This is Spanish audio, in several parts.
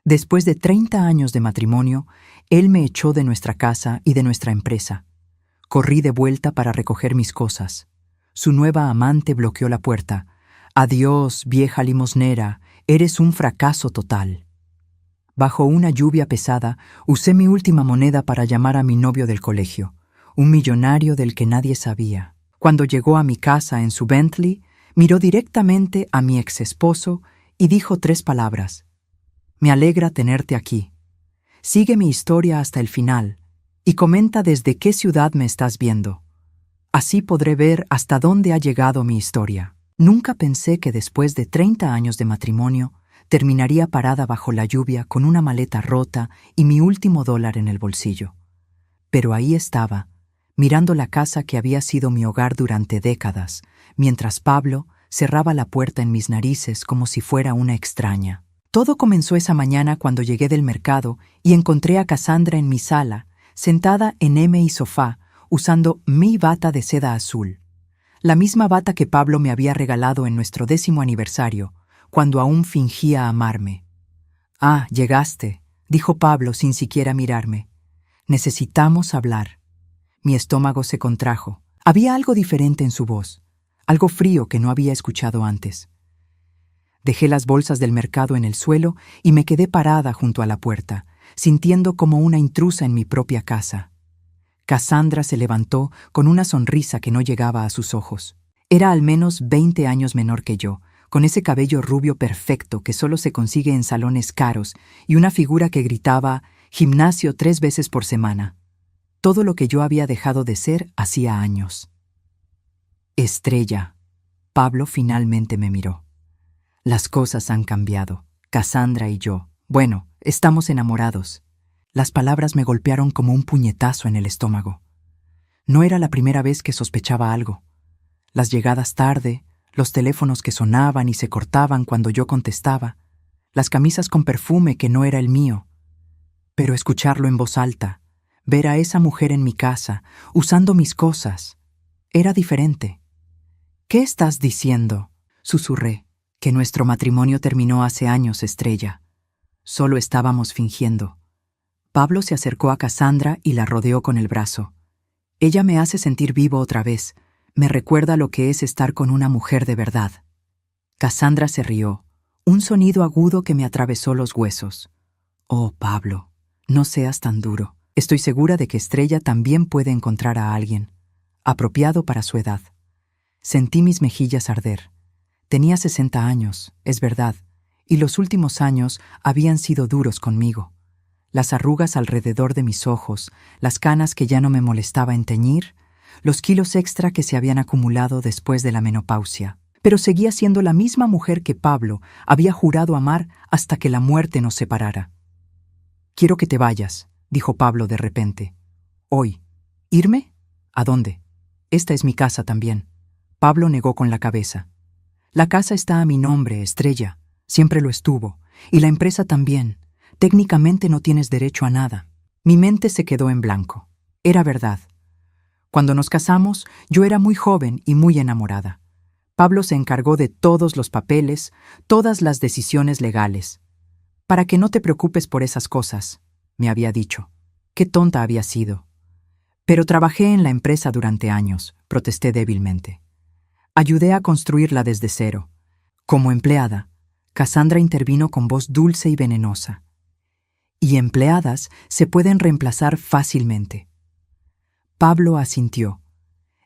Después de 30 años de matrimonio, él me echó de nuestra casa y de nuestra empresa. Corrí de vuelta para recoger mis cosas. Su nueva amante bloqueó la puerta. «Adiós, vieja limosnera, eres un fracaso total». Bajo una lluvia pesada, usé mi última moneda para llamar a mi novio del colegio, un millonario del que nadie sabía. Cuando llegó a mi casa en su Bentley, miró directamente a mi exesposo y dijo 3 palabras. «Me alegra tenerte aquí. Sigue mi historia hasta el final y comenta desde qué ciudad me estás viendo. Así podré ver hasta dónde ha llegado mi historia». Nunca pensé que después de 30 años de matrimonio, terminaría parada bajo la lluvia con una maleta rota y mi último $1 en el bolsillo. Pero ahí estaba, mirando la casa que había sido mi hogar durante décadas, mientras Pablo cerraba la puerta en mis narices como si fuera una extraña. Todo comenzó esa mañana cuando llegué del mercado y encontré a Cassandra en mi sala, sentada en mi sofá, usando mi bata de seda azul. La misma bata que Pablo me había regalado en nuestro 10º aniversario, cuando aún fingía amarme. «Ah, llegaste», dijo Pablo sin siquiera mirarme. «Necesitamos hablar». Mi estómago se contrajo. Había algo diferente en su voz, algo frío que no había escuchado antes. Dejé las bolsas del mercado en el suelo y me quedé parada junto a la puerta, sintiendo como una intrusa en mi propia casa. Cassandra se levantó con una sonrisa que no llegaba a sus ojos. Era al menos 20 años menor que yo, con ese cabello rubio perfecto que solo se consigue en salones caros y una figura que gritaba «gimnasio 3 veces por semana». Todo lo que yo había dejado de ser hacía años. «Estrella». Pablo finalmente me miró. «Las cosas han cambiado. Cassandra y yo. Bueno, estamos enamorados». Las palabras me golpearon como un puñetazo en el estómago. No era la primera vez que sospechaba algo. Las llegadas tarde, los teléfonos que sonaban y se cortaban cuando yo contestaba, las camisas con perfume que no era el mío. Pero escucharlo en voz alta, ver a esa mujer en mi casa, usando mis cosas, era diferente. «¿Qué estás diciendo?», susurré. «Que nuestro matrimonio terminó hace años, Estrella. Solo estábamos fingiendo». Pablo se acercó a Cassandra y la rodeó con el brazo. «Ella me hace sentir vivo otra vez. Me recuerda lo que es estar con una mujer de verdad». Cassandra se rió, un sonido agudo que me atravesó los huesos. «Oh, Pablo, no seas tan duro. Estoy segura de que Estrella también puede encontrar a alguien, apropiado para su edad». Sentí mis mejillas arder. Tenía 60 años, es verdad, y los últimos años habían sido duros conmigo. Las arrugas alrededor de mis ojos, las canas que ya no me molestaba en teñir, los kilos extra que se habían acumulado después de la menopausia. Pero seguía siendo la misma mujer que Pablo había jurado amar hasta que la muerte nos separara. «Quiero que te vayas», dijo Pablo de repente. «Hoy». «¿Irme? ¿A dónde?» «Esta es mi casa también». Pablo negó con la cabeza. «La casa está a mi nombre, Estrella. Siempre lo estuvo. Y la empresa también. Técnicamente no tienes derecho a nada». Mi mente se quedó en blanco. Era verdad. Cuando nos casamos, yo era muy joven y muy enamorada. Pablo se encargó de todos los papeles, todas las decisiones legales. «Para que no te preocupes por esas cosas», me había dicho. Qué tonta había sido. «Pero trabajé en la empresa durante años», protesté débilmente. «Ayudé a construirla desde cero. Como empleada». Cassandra intervino con voz dulce y venenosa. «Y empleadas se pueden reemplazar fácilmente». Pablo asintió.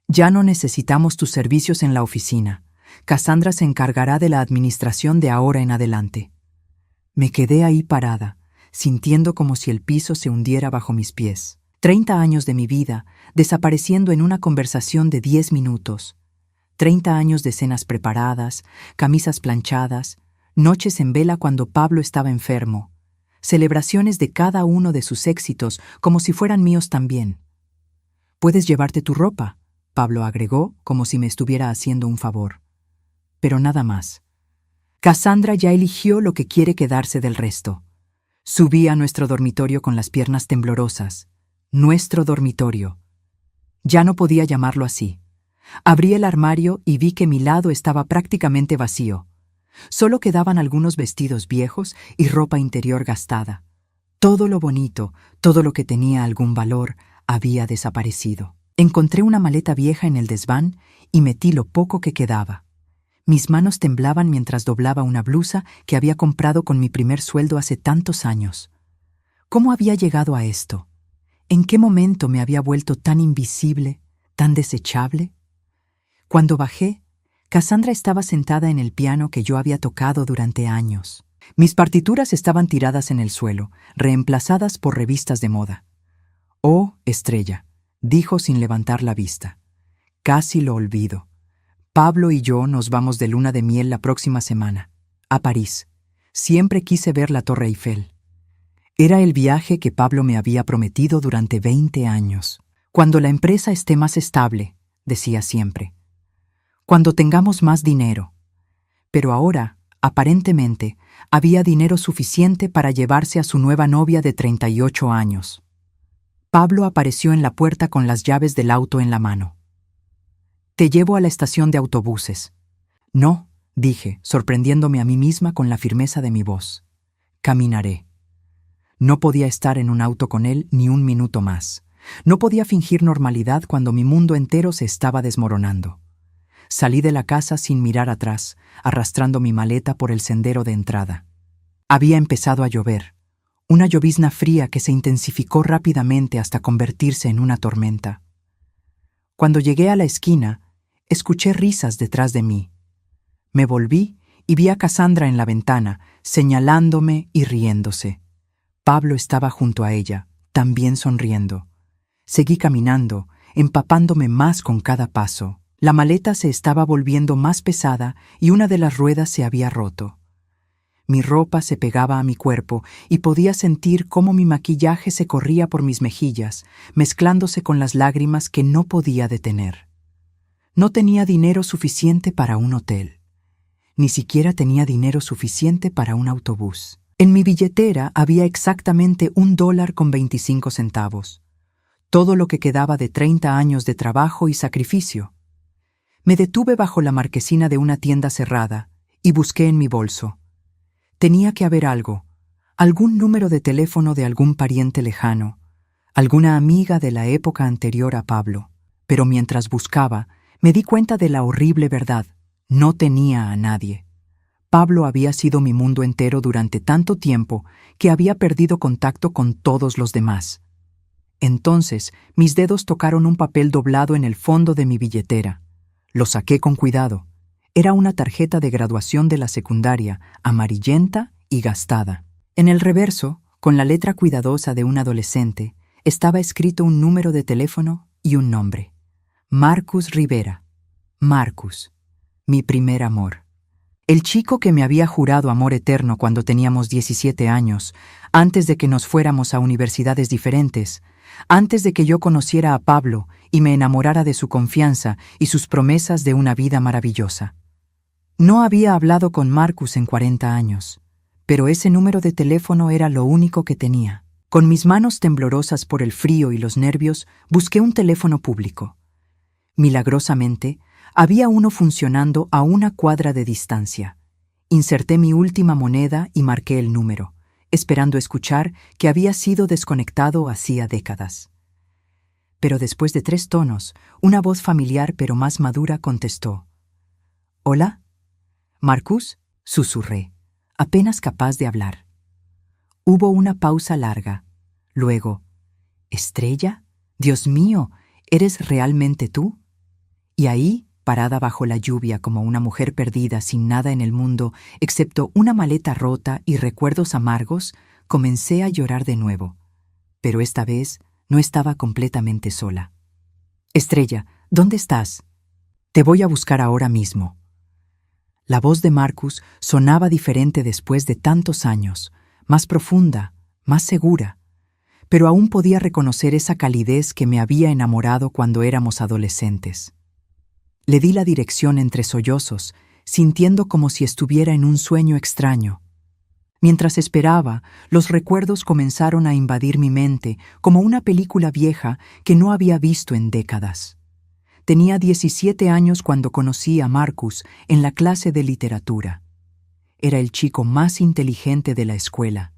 «Ya no necesitamos tus servicios en la oficina. Cassandra se encargará de la administración de ahora en adelante». Me quedé ahí parada, sintiendo como si el piso se hundiera bajo mis pies. 30 años de mi vida desapareciendo en una conversación de 10 minutos. 30 años de cenas preparadas, camisas planchadas, noches en vela cuando Pablo estaba enfermo, celebraciones de cada uno de sus éxitos como si fueran míos también. «Puedes llevarte tu ropa», Pablo agregó como si me estuviera haciendo un favor. Pero nada más. Cassandra ya eligió lo que quiere quedarse del resto. Subí a nuestro dormitorio con las piernas temblorosas. Nuestro dormitorio. Ya no podía llamarlo así. Abrí el armario y vi que mi lado estaba prácticamente vacío. Solo quedaban algunos vestidos viejos y ropa interior gastada. Todo lo bonito, todo lo que tenía algún valor, había desaparecido. Encontré una maleta vieja en el desván y metí lo poco que quedaba. Mis manos temblaban mientras doblaba una blusa que había comprado con mi primer sueldo hace tantos años. ¿Cómo había llegado a esto? ¿En qué momento me había vuelto tan invisible, tan desechable? Cuando bajé, Cassandra estaba sentada en el piano que yo había tocado durante años. Mis partituras estaban tiradas en el suelo, reemplazadas por revistas de moda. «Oh, Estrella», dijo sin levantar la vista. «Casi lo olvido. Pablo y yo nos vamos de luna de miel la próxima semana, a París. Siempre quise ver la Torre Eiffel». Era el viaje que Pablo me había prometido durante 20 años. «Cuando la empresa esté más estable», decía siempre. «Cuando tengamos más dinero». Pero ahora, aparentemente, había dinero suficiente para llevarse a su nueva novia de 38 años. Pablo apareció en la puerta con las llaves del auto en la mano. «Te llevo a la estación de autobuses». «No», dije, sorprendiéndome a mí misma con la firmeza de mi voz. «Caminaré». No podía estar en un auto con él ni un minuto más. No podía fingir normalidad cuando mi mundo entero se estaba desmoronando. Salí de la casa sin mirar atrás, arrastrando mi maleta por el sendero de entrada. Había empezado a llover, una llovizna fría que se intensificó rápidamente hasta convertirse en una tormenta. Cuando llegué a la esquina, escuché risas detrás de mí. Me volví y vi a Cassandra en la ventana, señalándome y riéndose. Pablo estaba junto a ella, también sonriendo. Seguí caminando, empapándome más con cada paso. La maleta se estaba volviendo más pesada y una de las ruedas se había roto. Mi ropa se pegaba a mi cuerpo y podía sentir cómo mi maquillaje se corría por mis mejillas, mezclándose con las lágrimas que no podía detener. No tenía dinero suficiente para un hotel. Ni siquiera tenía dinero suficiente para un autobús. En mi billetera había exactamente $1.25. Todo lo que quedaba de 30 años de trabajo y sacrificio. Me detuve bajo la marquesina de una tienda cerrada y busqué en mi bolso. Tenía que haber algo, algún número de teléfono de algún pariente lejano, alguna amiga de la época anterior a Pablo. Pero mientras buscaba, me di cuenta de la horrible verdad. No tenía a nadie. Pablo había sido mi mundo entero durante tanto tiempo que había perdido contacto con todos los demás. Entonces, mis dedos tocaron un papel doblado en el fondo de mi billetera. Lo saqué con cuidado. Era una tarjeta de graduación de la secundaria, amarillenta y gastada. En el reverso, con la letra cuidadosa de un adolescente, estaba escrito un número de teléfono y un nombre. Marcus Rivera. Marcus, mi primer amor. El chico que me había jurado amor eterno cuando teníamos 17 años, antes de que nos fuéramos a universidades diferentes, antes de que yo conociera a Pablo y me enamorara de su confianza y sus promesas de una vida maravillosa. No había hablado con Marcus en 40 años, pero ese número de teléfono era lo único que tenía. Con mis manos temblorosas por el frío y los nervios, busqué un teléfono público. Milagrosamente, había uno funcionando a una cuadra de distancia. Inserté mi última moneda y marqué el número, esperando escuchar que había sido desconectado hacía décadas. Pero después de 3 tonos, una voz familiar pero más madura contestó. «¿Hola? ¿Marcus?», susurré, apenas capaz de hablar. Hubo una pausa larga. Luego, «¿Estrella? Dios mío, ¿eres realmente tú?». Y ahí, parada bajo la lluvia como una mujer perdida sin nada en el mundo, excepto una maleta rota y recuerdos amargos, comencé a llorar de nuevo. Pero esta vez no estaba completamente sola. «Estrella, ¿dónde estás? Te voy a buscar ahora mismo». La voz de Marcus sonaba diferente después de tantos años, más profunda, más segura, pero aún podía reconocer esa calidez que me había enamorado cuando éramos adolescentes. Le di la dirección entre sollozos, sintiendo como si estuviera en un sueño extraño. Mientras esperaba, los recuerdos comenzaron a invadir mi mente como una película vieja que no había visto en décadas. Tenía 17 años cuando conocí a Marcus en la clase de literatura. Era el chico más inteligente de la escuela,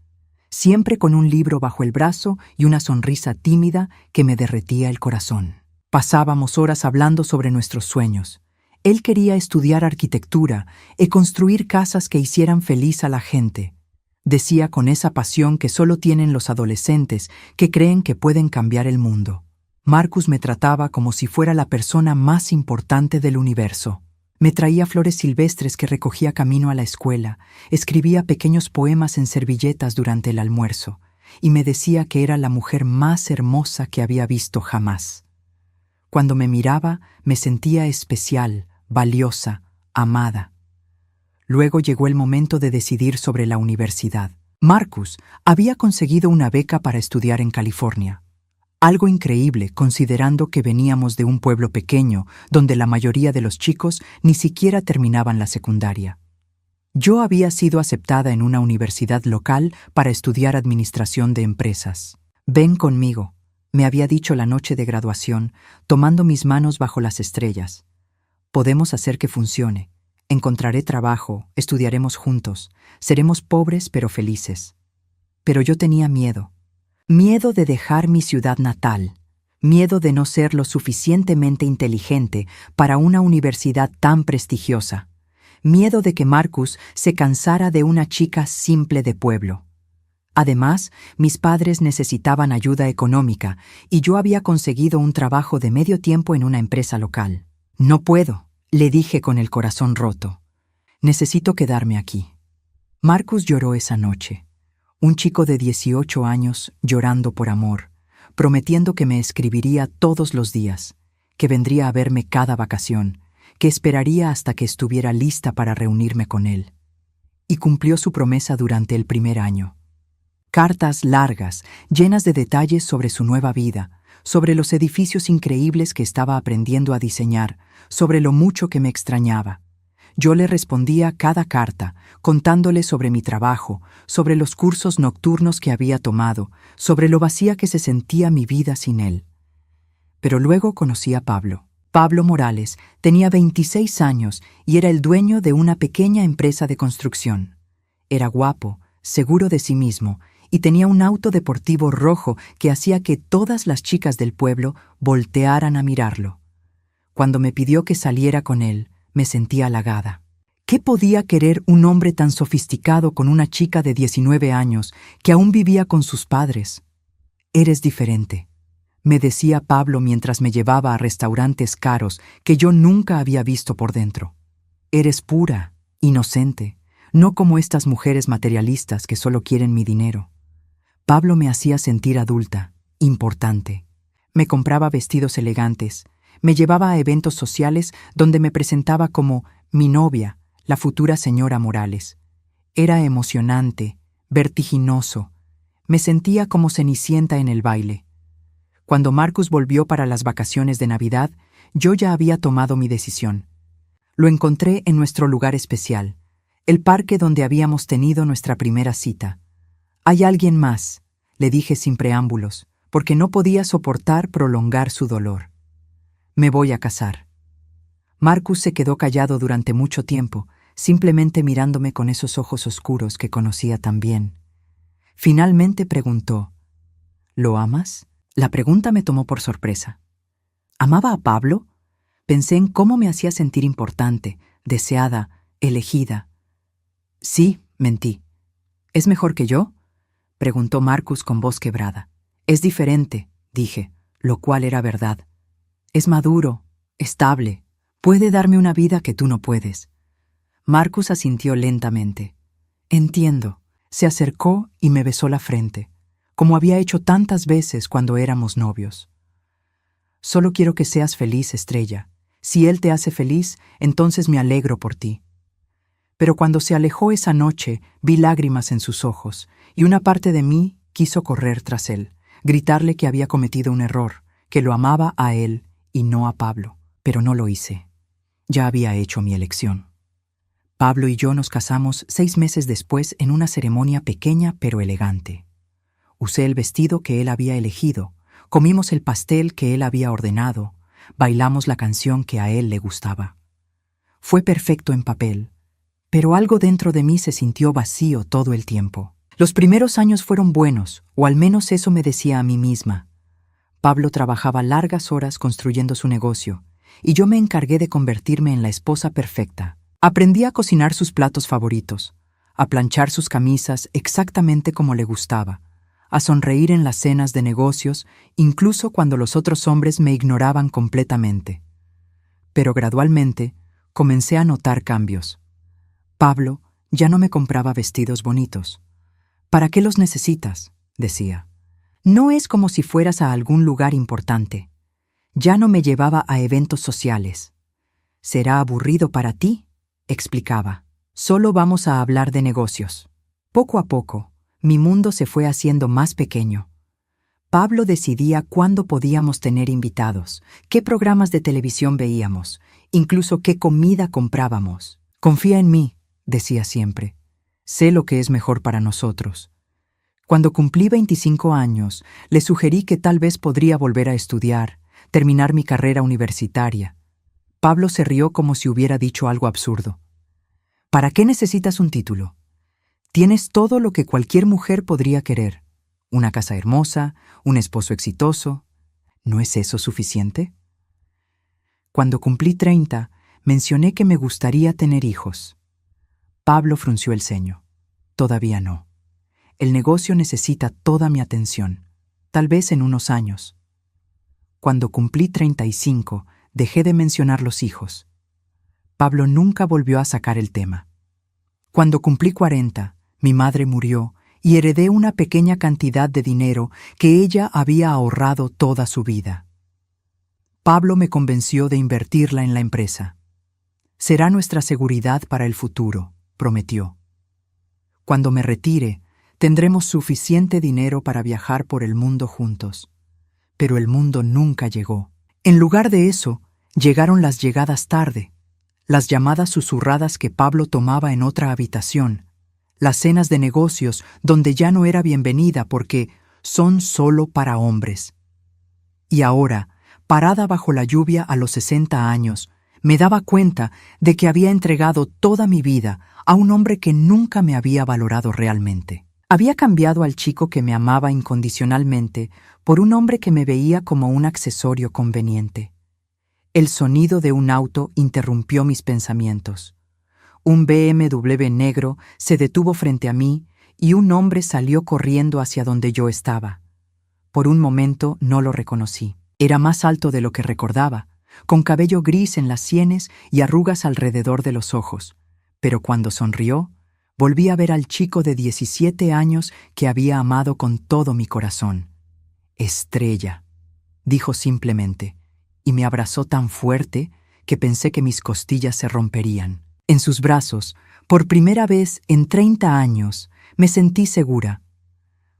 siempre con un libro bajo el brazo y una sonrisa tímida que me derretía el corazón. Pasábamos horas hablando sobre nuestros sueños. Él quería estudiar arquitectura y construir casas que hicieran feliz a la gente. Decía con esa pasión que solo tienen los adolescentes que creen que pueden cambiar el mundo. Marcus me trataba como si fuera la persona más importante del universo. Me traía flores silvestres que recogía camino a la escuela, escribía pequeños poemas en servilletas durante el almuerzo, y me decía que era la mujer más hermosa que había visto jamás. Cuando me miraba, me sentía especial, valiosa, amada. Luego llegó el momento de decidir sobre la universidad. Marcus había conseguido una beca para estudiar en California. Algo increíble considerando que veníamos de un pueblo pequeño donde la mayoría de los chicos ni siquiera terminaban la secundaria. Yo había sido aceptada en una universidad local para estudiar administración de empresas. «Ven conmigo», me había dicho la noche de graduación, tomando mis manos bajo las estrellas. «Podemos hacer que funcione. Encontraré trabajo, estudiaremos juntos, seremos pobres pero felices». Pero yo tenía miedo. Miedo de dejar mi ciudad natal, miedo de no ser lo suficientemente inteligente para una universidad tan prestigiosa, miedo de que Marcus se cansara de una chica simple de pueblo. Además, mis padres necesitaban ayuda económica y yo había conseguido un trabajo de medio tiempo en una empresa local. «No puedo», le dije con el corazón roto. «Necesito quedarme aquí». Marcus lloró esa noche. Un chico de 18 años llorando por amor, prometiendo que me escribiría todos los días, que vendría a verme cada vacación, que esperaría hasta que estuviera lista para reunirme con él. Y cumplió su promesa durante el primer año. Cartas largas, llenas de detalles sobre su nueva vida, sobre los edificios increíbles que estaba aprendiendo a diseñar, sobre lo mucho que me extrañaba. Yo le respondía cada carta, contándole sobre mi trabajo, sobre los cursos nocturnos que había tomado, sobre lo vacía que se sentía mi vida sin él. Pero luego conocí a Pablo. Pablo Morales tenía 26 años y era el dueño de una pequeña empresa de construcción. Era guapo, seguro de sí mismo, y tenía un auto deportivo rojo que hacía que todas las chicas del pueblo voltearan a mirarlo. Cuando me pidió que saliera con él, me sentí halagada. ¿Qué podía querer un hombre tan sofisticado con una chica de 19 años que aún vivía con sus padres? «Eres diferente», me decía Pablo mientras me llevaba a restaurantes caros que yo nunca había visto por dentro. «Eres pura, inocente, no como estas mujeres materialistas que solo quieren mi dinero». Pablo me hacía sentir adulta, importante. Me compraba vestidos elegantes, me llevaba a eventos sociales donde me presentaba como mi novia, la futura señora Morales. Era emocionante, vertiginoso. Me sentía como Cenicienta en el baile. Cuando Marcus volvió para las vacaciones de Navidad, yo ya había tomado mi decisión. Lo encontré en nuestro lugar especial, el parque donde habíamos tenido nuestra primera cita. «Hay alguien más», le dije sin preámbulos, porque no podía soportar prolongar su dolor. «Me voy a casar». Marcus se quedó callado durante mucho tiempo, simplemente mirándome con esos ojos oscuros que conocía tan bien. Finalmente preguntó, «¿Lo amas?». La pregunta me tomó por sorpresa. ¿Amaba a Pablo? Pensé en cómo me hacía sentir importante, deseada, elegida. «Sí», mentí. «¿Es mejor que yo?», preguntó Marcus con voz quebrada. «Es diferente», dije, lo cual era verdad. «Es maduro, estable, puede darme una vida que tú no puedes». Marcus asintió lentamente. «Entiendo». Se acercó y me besó la frente, como había hecho tantas veces cuando éramos novios. «Solo quiero que seas feliz, Estrella. Si él te hace feliz, entonces me alegro por ti». Pero cuando se alejó esa noche, vi lágrimas en sus ojos, y una parte de mí quiso correr tras él, gritarle que había cometido un error, que lo amaba a él y no a Pablo. Pero no lo hice. Ya había hecho mi elección. Pablo y yo nos casamos 6 meses después en una ceremonia pequeña pero elegante. Usé el vestido que él había elegido, comimos el pastel que él había ordenado, bailamos la canción que a él le gustaba. Fue perfecto en papel, pero algo dentro de mí se sintió vacío todo el tiempo. Los primeros años fueron buenos, o al menos eso me decía a mí misma. Pablo trabajaba largas horas construyendo su negocio, y yo me encargué de convertirme en la esposa perfecta. Aprendí a cocinar sus platos favoritos, a planchar sus camisas exactamente como le gustaba, a sonreír en las cenas de negocios, incluso cuando los otros hombres me ignoraban completamente. Pero gradualmente comencé a notar cambios. Pablo ya no me compraba vestidos bonitos. ¿Para qué los necesitas?, decía. No es como si fueras a algún lugar importante. Ya no me llevaba a eventos sociales. Será aburrido para ti, explicaba. Solo vamos a hablar de negocios. Poco a poco, mi mundo se fue haciendo más pequeño. Pablo decidía cuándo podíamos tener invitados, qué programas de televisión veíamos, incluso qué comida comprábamos. Confía en mí, decía siempre. Sé lo que es mejor para nosotros. Cuando cumplí 25 años, le sugerí que tal vez podría volver a estudiar, terminar mi carrera universitaria. Pablo se rió como si hubiera dicho algo absurdo. ¿Para qué necesitas un título? Tienes todo lo que cualquier mujer podría querer. Una casa hermosa, un esposo exitoso. ¿No es eso suficiente? Cuando cumplí 30, mencioné que me gustaría tener hijos. Pablo frunció el ceño. Todavía no. El negocio necesita toda mi atención, tal vez en unos años. Cuando cumplí 35, dejé de mencionar los hijos. Pablo nunca volvió a sacar el tema. Cuando cumplí 40, mi madre murió y heredé una pequeña cantidad de dinero que ella había ahorrado toda su vida. Pablo me convenció de invertirla en la empresa. Será nuestra seguridad para el futuro, prometió. Cuando me retire, tendremos suficiente dinero para viajar por el mundo juntos. Pero el mundo nunca llegó. En lugar de eso, llegaron las llegadas tarde, las llamadas susurradas que Pablo tomaba en otra habitación, las cenas de negocios donde ya no era bienvenida porque son solo para hombres. Y ahora, parada bajo la lluvia a los 60 años, me daba cuenta de que había entregado toda mi vida a un hombre que nunca me había valorado realmente. Había cambiado al chico que me amaba incondicionalmente por un hombre que me veía como un accesorio conveniente. El sonido de un auto interrumpió mis pensamientos. Un BMW negro se detuvo frente a mí y un hombre salió corriendo hacia donde yo estaba. Por un momento no lo reconocí. Era más alto de lo que recordaba, con cabello gris en las sienes y arrugas alrededor de los ojos. Pero cuando sonrió, volví a ver al chico de 17 años que había amado con todo mi corazón. Estrella, dijo simplemente, y me abrazó tan fuerte que pensé que mis costillas se romperían. En sus brazos, por primera vez en 30 años, me sentí segura.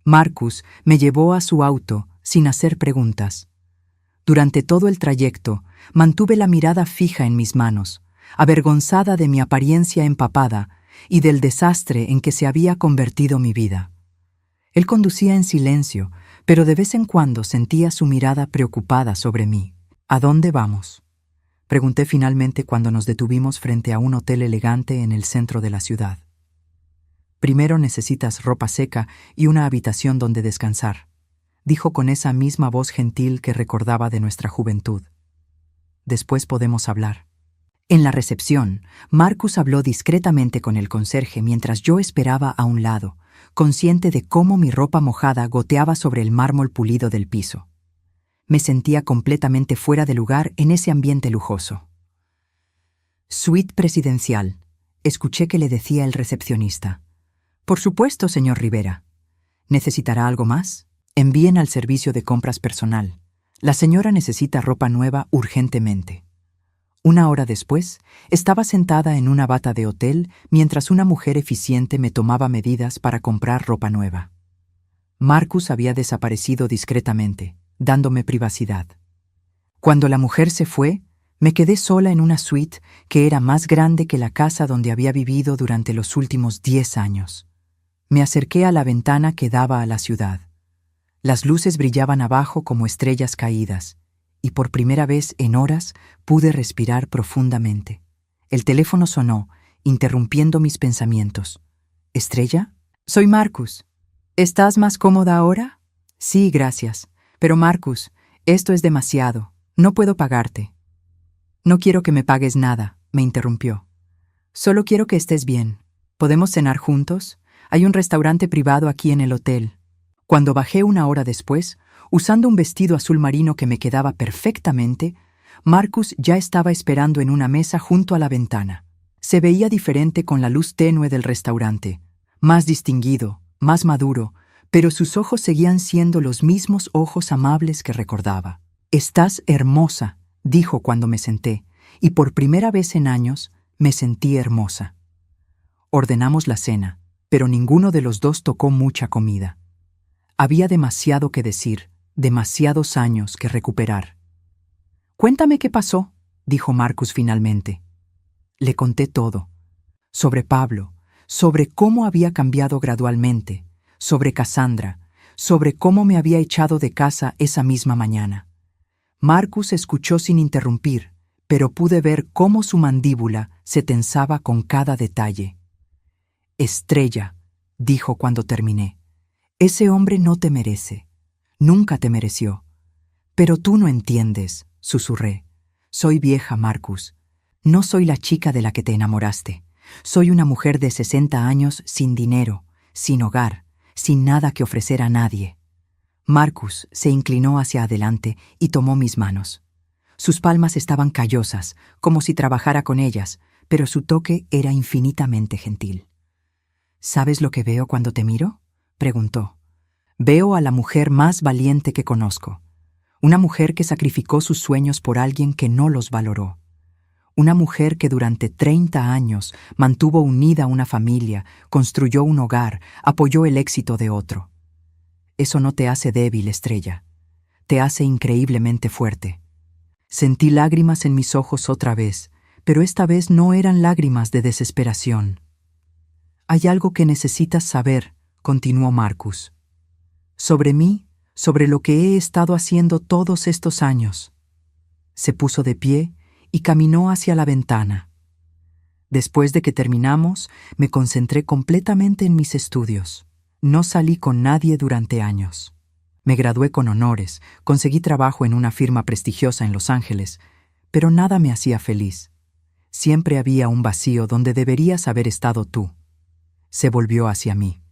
Marcus me llevó a su auto sin hacer preguntas. Durante todo el trayecto, mantuve la mirada fija en mis manos, avergonzada de mi apariencia empapada y del desastre en que se había convertido mi vida. Él conducía en silencio, pero de vez en cuando sentía su mirada preocupada sobre mí. ¿A dónde vamos?, pregunté finalmente cuando nos detuvimos frente a un hotel elegante en el centro de la ciudad. Primero necesitas ropa seca y una habitación donde descansar, dijo con esa misma voz gentil que recordaba de nuestra juventud. Después podemos hablar. En la recepción, Marcus habló discretamente con el conserje mientras yo esperaba a un lado, consciente de cómo mi ropa mojada goteaba sobre el mármol pulido del piso. Me sentía completamente fuera de lugar en ese ambiente lujoso. Suite presidencial, escuché que le decía el recepcionista. Por supuesto, señor Rivera. ¿Necesitará algo más? Envíen al servicio de compras personal. La señora necesita ropa nueva urgentemente. Una hora después, estaba sentada en una bata de hotel mientras una mujer eficiente me tomaba medidas para comprar ropa nueva. Marcus había desaparecido discretamente, dándome privacidad. Cuando la mujer se fue, me quedé sola en una suite que era más grande que la casa donde había vivido durante los últimos 10 años. Me acerqué a la ventana que daba a la ciudad. Las luces brillaban abajo como estrellas caídas, y por primera vez en horas pude respirar profundamente. El teléfono sonó, interrumpiendo mis pensamientos. ¿Estrella? Soy Marcus. ¿Estás más cómoda ahora? Sí, gracias. Pero Marcus, esto es demasiado. No puedo pagarte. No quiero que me pagues nada, me interrumpió. Solo quiero que estés bien. ¿Podemos cenar juntos? Hay un restaurante privado aquí en el hotel. Cuando bajé una hora después, usando un vestido azul marino que me quedaba perfectamente, Marcus ya estaba esperando en una mesa junto a la ventana. Se veía diferente con la luz tenue del restaurante, más distinguido, más maduro, pero sus ojos seguían siendo los mismos ojos amables que recordaba. «Estás hermosa», dijo cuando me senté, y por primera vez en años me sentí hermosa. Ordenamos la cena, pero ninguno de los dos tocó mucha comida. Había demasiado que decir, demasiados años que recuperar. «Cuéntame qué pasó», dijo Marcus finalmente. Le conté todo. Sobre Pablo, sobre cómo había cambiado gradualmente, sobre Cassandra, sobre cómo me había echado de casa esa misma mañana. Marcus escuchó sin interrumpir, pero pude ver cómo su mandíbula se tensaba con cada detalle. «Estrella», dijo cuando terminé, «ese hombre no te merece. Nunca te mereció. Pero tú no entiendes», susurré. «Soy vieja, Marcus. No soy la chica de la que te enamoraste. Soy una mujer de 60 años sin dinero, sin hogar, sin nada que ofrecer a nadie». Marcus se inclinó hacia adelante y tomó mis manos. Sus palmas estaban callosas, como si trabajara con ellas, pero su toque era infinitamente gentil. «¿Sabes lo que veo cuando te miro?», preguntó. «Veo a la mujer más valiente que conozco. Una mujer que sacrificó sus sueños por alguien que no los valoró. Una mujer que durante 30 años mantuvo unida una familia, construyó un hogar, apoyó el éxito de otro. Eso no te hace débil, Estrella. Te hace increíblemente fuerte». Sentí lágrimas en mis ojos otra vez, pero esta vez no eran lágrimas de desesperación. «Hay algo que necesitas saber», continuó Marcus. «Sobre mí, sobre lo que he estado haciendo todos estos años». Se puso de pie y caminó hacia la ventana. Después de que terminamos, me concentré completamente en mis estudios. No salí con nadie durante años. Me gradué con honores, conseguí trabajo en una firma prestigiosa en Los Ángeles, pero nada me hacía feliz. Siempre había un vacío donde deberías haber estado tú. Se volvió hacia mí.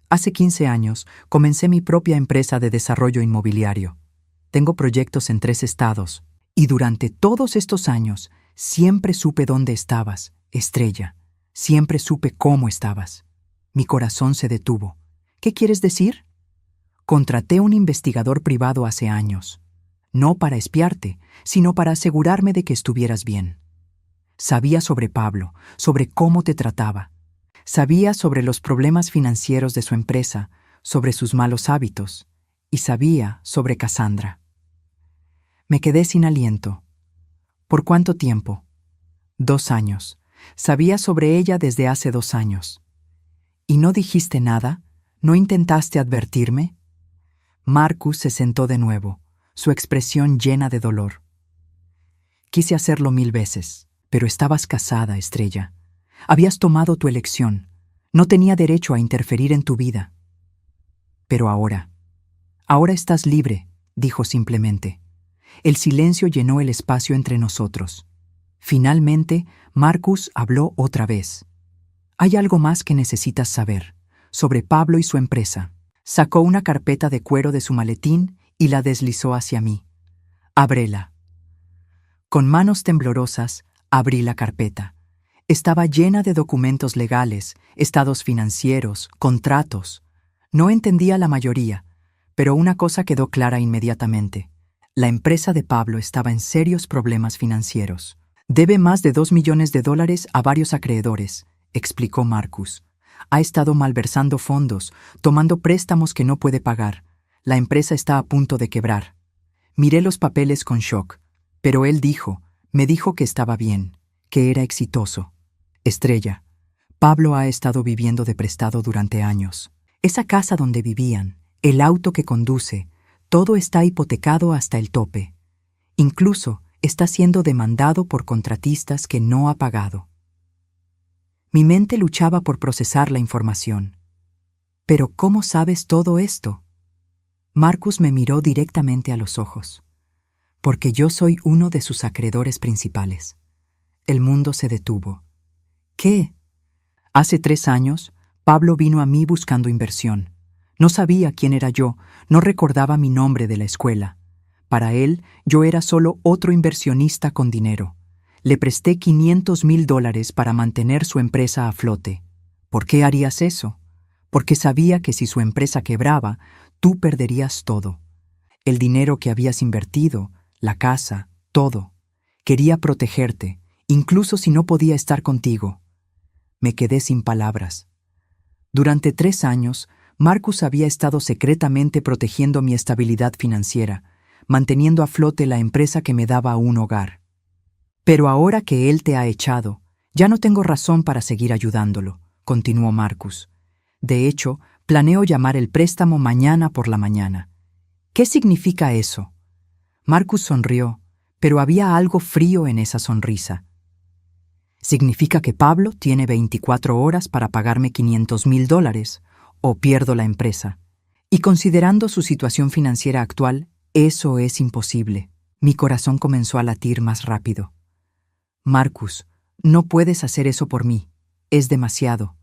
Hace 15 años comencé mi propia empresa de desarrollo inmobiliario. Tengo proyectos en 3 estados, y durante todos estos años siempre supe dónde estabas, Estrella. Siempre supe cómo estabas. Mi corazón se detuvo. ¿Qué quieres decir? Contraté un investigador privado hace años, no para espiarte, sino para asegurarme de que estuvieras bien. Sabía sobre Pablo, sobre cómo te trataba. Sabía sobre los problemas financieros de su empresa, sobre sus malos hábitos, y sabía sobre Cassandra. Me quedé sin aliento. ¿Por cuánto tiempo? 2 años. Sabía sobre ella desde hace 2 años. ¿Y no dijiste nada? ¿No intentaste advertirme? Marcus se sentó de nuevo, su expresión llena de dolor. Quise hacerlo 1000 veces, pero estabas casada, Estrella. Habías tomado tu elección. No tenía derecho a interferir en tu vida. Pero ahora estás libre, dijo simplemente. El silencio llenó el espacio entre nosotros. Finalmente, Marcus habló otra vez. «Hay algo más que necesitas saber, sobre Pablo y su empresa». Sacó una carpeta de cuero de su maletín y la deslizó hacia mí. «Ábrela». Con manos temblorosas, abrí la carpeta. Estaba llena de documentos legales, estados financieros, contratos. No entendía la mayoría, pero una cosa quedó clara inmediatamente. La empresa de Pablo estaba en serios problemas financieros. «Debe más de $2 millones a varios acreedores», explicó Marcus. «Ha estado malversando fondos, tomando préstamos que no puede pagar. La empresa está a punto de quebrar». Miré los papeles con shock, pero él me dijo que estaba bien, que era exitoso. «Estrella, Pablo ha estado viviendo de prestado durante años. Esa casa donde vivían, el auto que conduce, todo está hipotecado hasta el tope. Incluso está siendo demandado por contratistas que no ha pagado». Mi mente luchaba por procesar la información. «¿Pero cómo sabes todo esto?» Marcus me miró directamente a los ojos. «Porque yo soy uno de sus acreedores principales». El mundo se detuvo. «¿Qué?» Hace 3 años, Pablo vino a mí buscando inversión. No sabía quién era yo, no recordaba mi nombre de la escuela. Para él, yo era solo otro inversionista con dinero. Le presté $500,000 para mantener su empresa a flote. ¿Por qué harías eso? Porque sabía que si su empresa quebraba, tú perderías todo. El dinero que habías invertido, la casa, todo. Quería protegerte, incluso si no podía estar contigo. Me quedé sin palabras. Durante 3 años, Marcus había estado secretamente protegiendo mi estabilidad financiera, manteniendo a flote la empresa que me daba un hogar. Pero ahora que él te ha echado, ya no tengo razón para seguir ayudándolo, continuó Marcus. De hecho, planeo llamar el préstamo mañana por la mañana. ¿Qué significa eso? Marcus sonrió, pero había algo frío en esa sonrisa. Significa que Pablo tiene 24 horas para pagarme $500,000 o pierdo la empresa. Y considerando su situación financiera actual, eso es imposible. Mi corazón comenzó a latir más rápido. Marcus, no puedes hacer eso por mí. Es demasiado.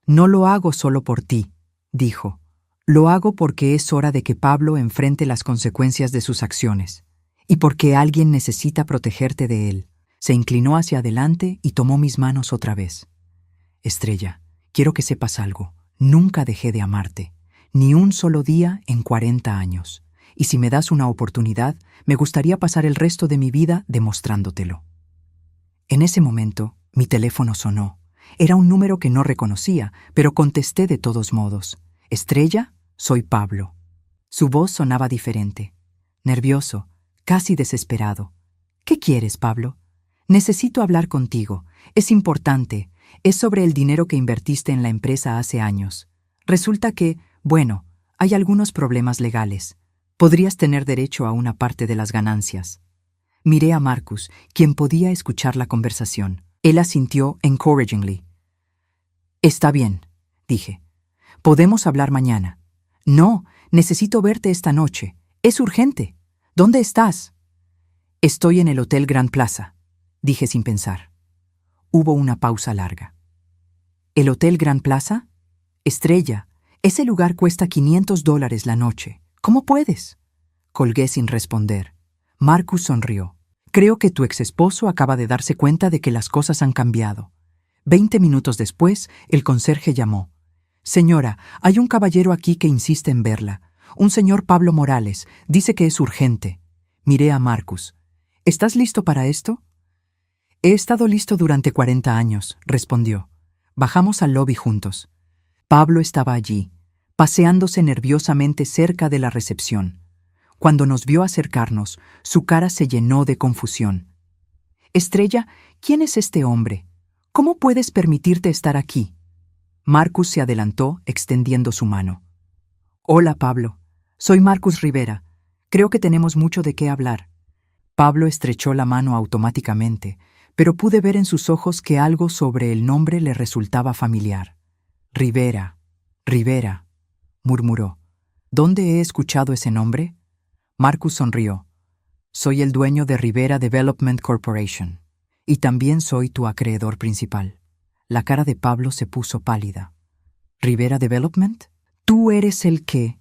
No lo hago solo por ti, dijo. Lo hago porque es hora de que Pablo enfrente las consecuencias de sus acciones. Y porque alguien necesita protegerte de él. Se inclinó hacia adelante y tomó mis manos otra vez. Estrella, quiero que sepas algo. Nunca dejé de amarte. Ni un solo día en 40 años. Y si me das una oportunidad, me gustaría pasar el resto de mi vida demostrándotelo. En ese momento, mi teléfono sonó. Era un número que no reconocía, pero contesté de todos modos. «Estrella, soy Pablo». Su voz sonaba diferente. Nervioso, casi desesperado. «¿Qué quieres, Pablo?» «Necesito hablar contigo. Es importante. Es sobre el dinero que invertiste en la empresa hace años. Resulta que, bueno, hay algunos problemas legales. Podrías tener derecho a una parte de las ganancias». Miré a Marcus, quien podía escuchar la conversación. Él asintió encouragingly. «Está bien», dije. «Podemos hablar mañana». «No, necesito verte esta noche. Es urgente. ¿Dónde estás?» «Estoy en el Hotel Grand Plaza», dije sin pensar. Hubo una pausa larga. «¿El Hotel Grand Plaza?» «Estrella, ese lugar cuesta $500 la noche. ¿Cómo puedes?» Colgué sin responder. Marcus sonrió. «Creo que tu exesposo acaba de darse cuenta de que las cosas han cambiado». 20 minutos después, el conserje llamó. «Señora, hay un caballero aquí que insiste en verla. Un señor Pablo Morales. Dice que es urgente». Miré a Marcus. «¿Estás listo para esto?» «He estado listo durante 40 años», respondió. Bajamos al lobby juntos. Pablo estaba allí, paseándose nerviosamente cerca de la recepción. Cuando nos vio acercarnos, su cara se llenó de confusión. «Estrella, ¿quién es este hombre? ¿Cómo puedes permitirte estar aquí?» Marcus se adelantó, extendiendo su mano. «Hola, Pablo. Soy Marcus Rivera. Creo que tenemos mucho de qué hablar». Pablo estrechó la mano automáticamente, pero pude ver en sus ojos que algo sobre el nombre le resultaba familiar. «Rivera, Rivera», murmuró. «¿Dónde he escuchado ese nombre?» Marcus sonrió. «Soy el dueño de Rivera Development Corporation. Y también soy tu acreedor principal». La cara de Pablo se puso pálida. «¿Rivera Development? ¿Tú eres el que...?»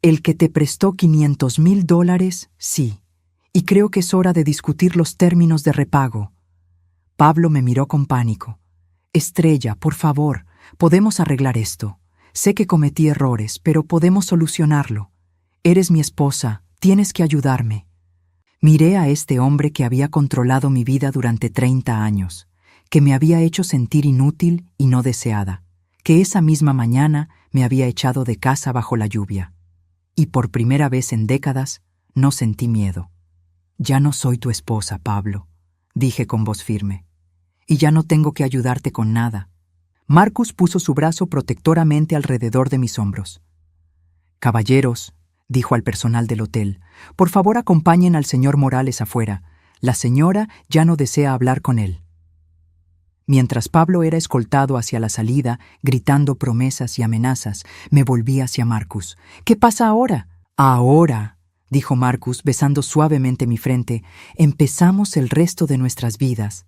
«El que te prestó $500,000, sí. Y creo que es hora de discutir los términos de repago». Pablo me miró con pánico. «Estrella, por favor, podemos arreglar esto. Sé que cometí errores, pero podemos solucionarlo. Eres mi esposa, tienes que ayudarme». Miré a este hombre que había controlado mi vida durante 30 años, que me había hecho sentir inútil y no deseada, que esa misma mañana me había echado de casa bajo la lluvia. Y por primera vez en décadas no sentí miedo. «Ya no soy tu esposa, Pablo», dije con voz firme. «Y ya no tengo que ayudarte con nada». Marcus puso su brazo protectoramente alrededor de mis hombros. «Caballeros», dijo al personal del hotel, «por favor acompañen al señor Morales afuera. La señora ya no desea hablar con él». Mientras Pablo era escoltado hacia la salida, gritando promesas y amenazas, me volví hacia Marcus. «¿Qué pasa ahora?» «Ahora», dijo Marcus, besando suavemente mi frente, «empezamos el resto de nuestras vidas».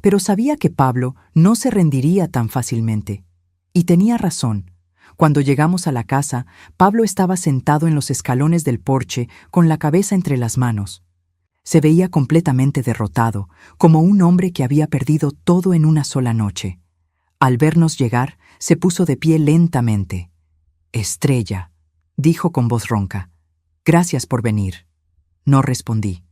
Pero sabía que Pablo no se rendiría tan fácilmente. Y tenía razón. Cuando llegamos a la casa, Pablo estaba sentado en los escalones del porche con la cabeza entre las manos. Se veía completamente derrotado, como un hombre que había perdido todo en una sola noche. Al vernos llegar, se puso de pie lentamente. «Estrella», dijo con voz ronca. «Gracias por venir». No respondí.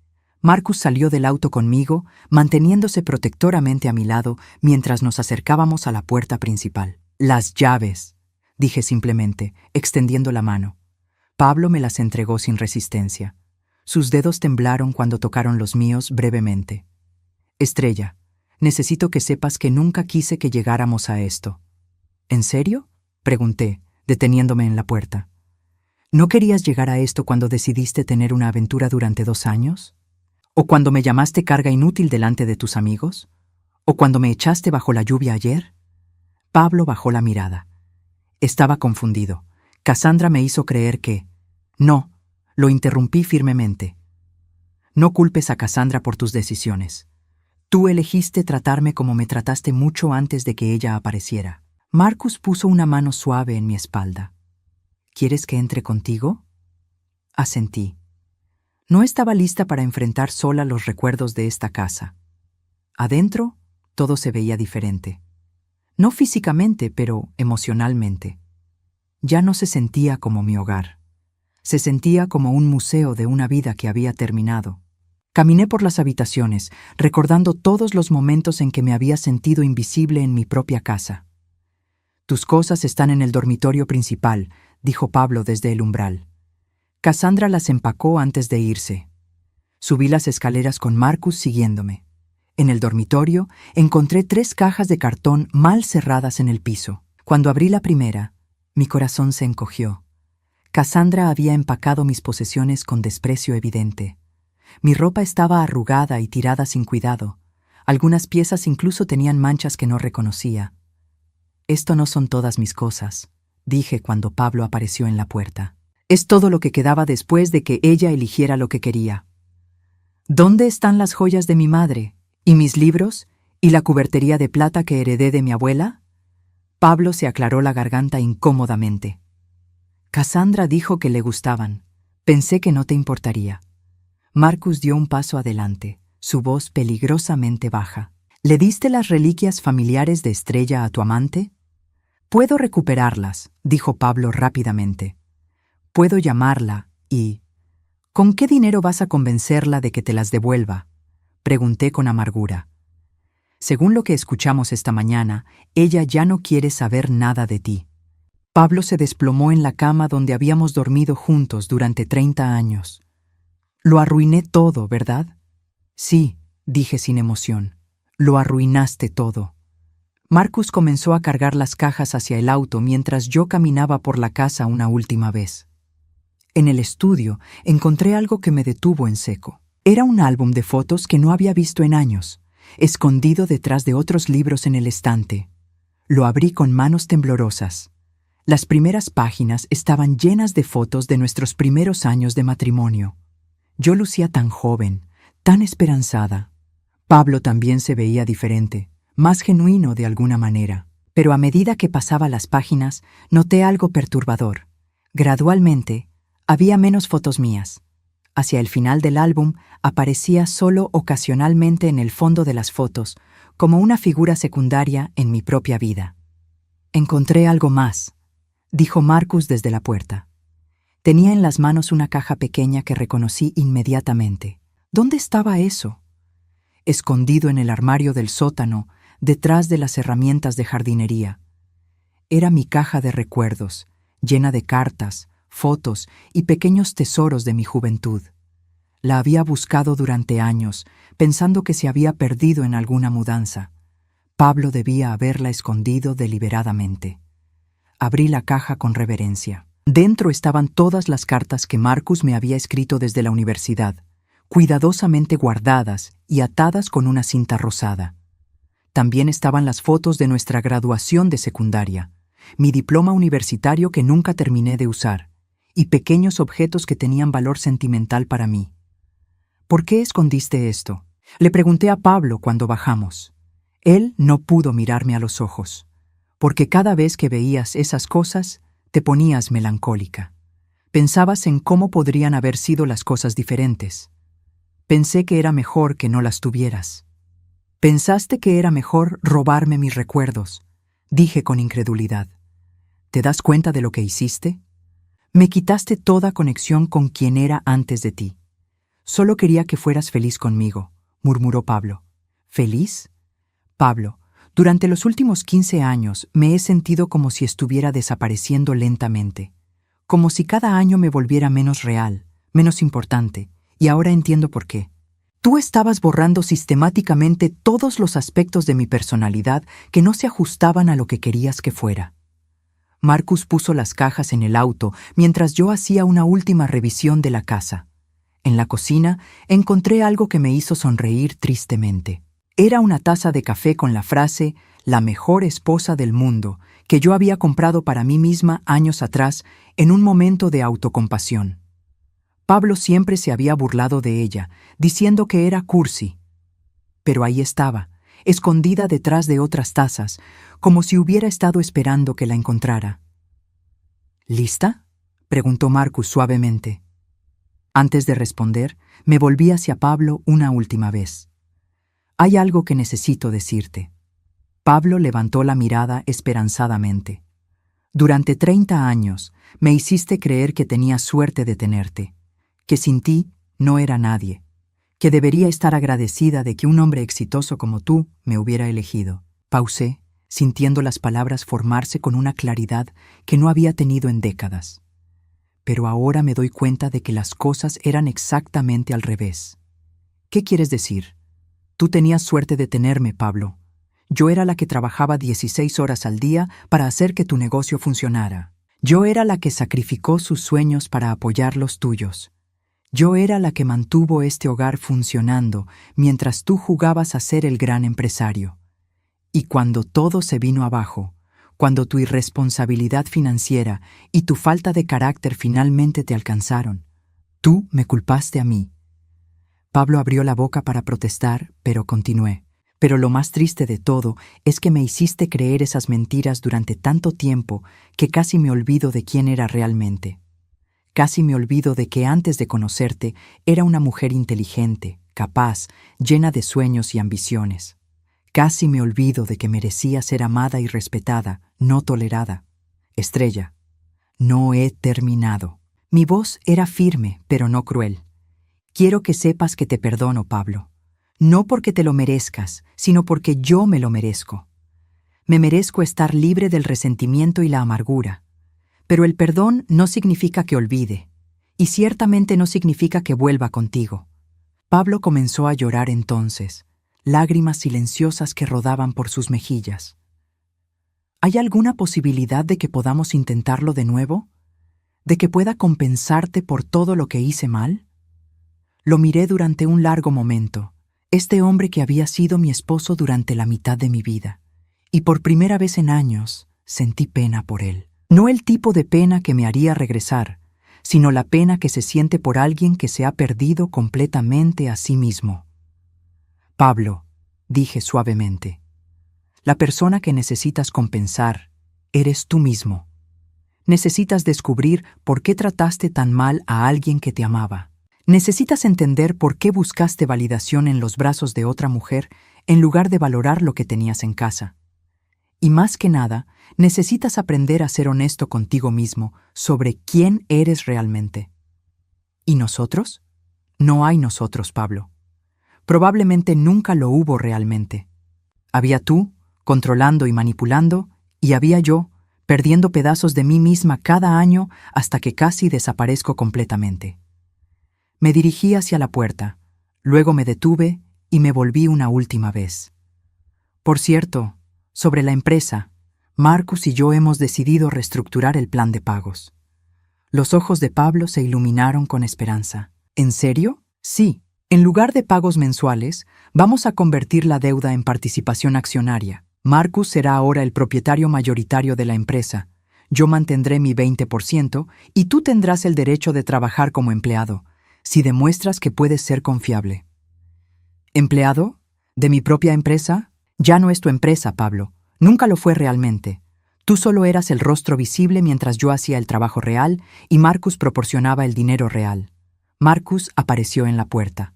Marcus salió del auto conmigo, manteniéndose protectoramente a mi lado mientras nos acercábamos a la puerta principal. «Las llaves», dije simplemente, extendiendo la mano. Pablo me las entregó sin resistencia. Sus dedos temblaron cuando tocaron los míos brevemente. «Estrella, necesito que sepas que nunca quise que llegáramos a esto». «¿En serio?», pregunté, deteniéndome en la puerta. «¿No querías llegar a esto cuando decidiste tener una aventura durante 2 años? ¿O cuando me llamaste carga inútil delante de tus amigos? ¿O cuando me echaste bajo la lluvia ayer?» Pablo bajó la mirada. Estaba confundido. Cassandra me hizo creer que... «No», lo interrumpí firmemente. «No culpes a Cassandra por tus decisiones. Tú elegiste tratarme como me trataste mucho antes de que ella apareciera». Marcus puso una mano suave en mi espalda. «¿Quieres que entre contigo?». Asentí. No estaba lista para enfrentar sola los recuerdos de esta casa. Adentro, todo se veía diferente. No físicamente, pero emocionalmente. Ya no se sentía como mi hogar. Se sentía como un museo de una vida que había terminado. Caminé por las habitaciones, recordando todos los momentos en que me había sentido invisible en mi propia casa. «Tus cosas están en el dormitorio principal», dijo Pablo desde el umbral. Cassandra las empacó antes de irse. Subí las escaleras con Marcus siguiéndome. En el dormitorio encontré 3 cajas de cartón mal cerradas en el piso. Cuando abrí la primera, mi corazón se encogió. Cassandra había empacado mis posesiones con desprecio evidente. Mi ropa estaba arrugada y tirada sin cuidado. Algunas piezas incluso tenían manchas que no reconocía. «Esto no son todas mis cosas», dije cuando Pablo apareció en la puerta. «Es todo lo que quedaba después de que ella eligiera lo que quería». «¿Dónde están las joyas de mi madre? ¿Y mis libros? ¿Y la cubertería de plata que heredé de mi abuela?». Pablo se aclaró la garganta incómodamente. «Cassandra dijo que le gustaban. Pensé que no te importaría». Marcus dio un paso adelante, su voz peligrosamente baja. «¿Le diste las reliquias familiares de Estrella a tu amante?». «Puedo recuperarlas», dijo Pablo rápidamente. «Puedo llamarla y...». «¿Con qué dinero vas a convencerla de que te las devuelva?», pregunté con amargura. «Según lo que escuchamos esta mañana, ella ya no quiere saber nada de ti». Pablo se desplomó en la cama donde habíamos dormido juntos durante 30 años. «Lo arruiné todo, ¿verdad?». «Sí», dije sin emoción. «Lo arruinaste todo». Marcus comenzó a cargar las cajas hacia el auto mientras yo caminaba por la casa una última vez. En el estudio encontré algo que me detuvo en seco. Era un álbum de fotos que no había visto en años, escondido detrás de otros libros en el estante. Lo abrí con manos temblorosas. Las primeras páginas estaban llenas de fotos de nuestros primeros años de matrimonio. Yo lucía tan joven, tan esperanzada. Pablo también se veía diferente, más genuino de alguna manera. Pero a medida que pasaba las páginas, noté algo perturbador. Gradualmente, había menos fotos mías. Hacia el final del álbum, aparecía solo ocasionalmente en el fondo de las fotos, como una figura secundaria en mi propia vida. «Encontré algo más», dijo Marcus desde la puerta. Tenía en las manos una caja pequeña que reconocí inmediatamente. ¿Dónde estaba eso? Escondido en el armario del sótano, detrás de las herramientas de jardinería. Era mi caja de recuerdos, llena de cartas, fotos y pequeños tesoros de mi juventud. La había buscado durante años, pensando que se había perdido en alguna mudanza. Pablo debía haberla escondido deliberadamente. Abrí la caja con reverencia. Dentro estaban todas las cartas que Marcus me había escrito desde la universidad, cuidadosamente guardadas y atadas con una cinta rosada. También estaban las fotos de nuestra graduación de secundaria, mi diploma universitario que nunca terminé de usar, y pequeños objetos que tenían valor sentimental para mí. ¿Por qué escondiste esto? Le pregunté a Pablo cuando bajamos. Él no pudo mirarme a los ojos, porque cada vez que veías esas cosas, te ponías melancólica. Pensabas en cómo podrían haber sido las cosas diferentes. Pensé que era mejor que no las tuvieras. Pensaste que era mejor robarme mis recuerdos, dije con incredulidad. ¿Te das cuenta de lo que hiciste? Me quitaste toda conexión con quien era antes de ti. Solo quería que fueras feliz conmigo, murmuró Pablo. ¿Feliz? Pablo, durante los últimos 15 años me he sentido como si estuviera desapareciendo lentamente, como si cada año me volviera menos real, menos importante, y ahora entiendo por qué. Tú estabas borrando sistemáticamente todos los aspectos de mi personalidad que no se ajustaban a lo que querías que fuera. Marcus puso las cajas en el auto mientras yo hacía una última revisión de la casa. En la cocina encontré algo que me hizo sonreír tristemente. Era una taza de café con la frase «La mejor esposa del mundo», que yo había comprado para mí misma años atrás en un momento de autocompasión. Pablo siempre se había burlado de ella, diciendo que era cursi. Pero ahí estaba, escondida detrás de otras tazas, como si hubiera estado esperando que la encontrara. ¿Lista?, preguntó Marcus suavemente. Antes de responder, me volví hacia Pablo una última vez. Hay algo que necesito decirte. Pablo levantó la mirada esperanzadamente. Durante 30 años me hiciste creer que tenía suerte de tenerte, que sin ti no era nadie, que debería estar agradecida de que un hombre exitoso como tú me hubiera elegido. Pausé, sintiendo las palabras formarse con una claridad que no había tenido en décadas. Pero ahora me doy cuenta de que las cosas eran exactamente al revés. ¿Qué quieres decir? Tú tenías suerte de tenerme, Pablo. Yo era la que trabajaba 16 horas al día para hacer que tu negocio funcionara. Yo era la que sacrificó sus sueños para apoyar los tuyos. Yo era la que mantuvo este hogar funcionando mientras tú jugabas a ser el gran empresario. Y cuando todo se vino abajo, cuando tu irresponsabilidad financiera y tu falta de carácter finalmente te alcanzaron, tú me culpaste a mí. Pablo abrió la boca para protestar, pero continué. Pero lo más triste de todo es que me hiciste creer esas mentiras durante tanto tiempo que casi me olvido de quién era realmente. Casi me olvido de que antes de conocerte era una mujer inteligente, capaz, llena de sueños y ambiciones. Casi me olvido de que merecía ser amada y respetada, no tolerada. Estrella, no he terminado. Mi voz era firme, pero no cruel. Quiero que sepas que te perdono, Pablo. No porque te lo merezcas, sino porque yo me lo merezco. Me merezco estar libre del resentimiento y la amargura. Pero el perdón no significa que olvide, y ciertamente no significa que vuelva contigo. Pablo comenzó a llorar entonces, lágrimas silenciosas que rodaban por sus mejillas. ¿Hay alguna posibilidad de que podamos intentarlo de nuevo? ¿De que pueda compensarte por todo lo que hice mal? Lo miré durante un largo momento, este hombre que había sido mi esposo durante la mitad de mi vida, y por primera vez en años sentí pena por él. No el tipo de pena que me haría regresar, sino la pena que se siente por alguien que se ha perdido completamente a sí mismo. Pablo, dije suavemente, la persona que necesitas compensar eres tú mismo. Necesitas descubrir por qué trataste tan mal a alguien que te amaba. Necesitas entender por qué buscaste validación en los brazos de otra mujer en lugar de valorar lo que tenías en casa. Y más que nada, necesitas aprender a ser honesto contigo mismo sobre quién eres realmente. ¿Y nosotros? No hay nosotros, Pablo. Probablemente nunca lo hubo realmente. Había tú, controlando y manipulando, y había yo, perdiendo pedazos de mí misma cada año hasta que casi desaparezco completamente. Me dirigí hacia la puerta, luego me detuve y me volví una última vez. Por cierto, sobre la empresa, Marcus y yo hemos decidido reestructurar el plan de pagos. Los ojos de Pablo se iluminaron con esperanza. ¿En serio? Sí. En lugar de pagos mensuales, vamos a convertir la deuda en participación accionaria. Marcus será ahora el propietario mayoritario de la empresa. Yo mantendré mi 20% y tú tendrás el derecho de trabajar como empleado, si demuestras que puedes ser confiable. ¿Empleado? ¿De mi propia empresa? Ya no es tu empresa, Pablo. Nunca lo fue realmente. Tú solo eras el rostro visible mientras yo hacía el trabajo real y Marcus proporcionaba el dinero real. Marcus apareció en la puerta.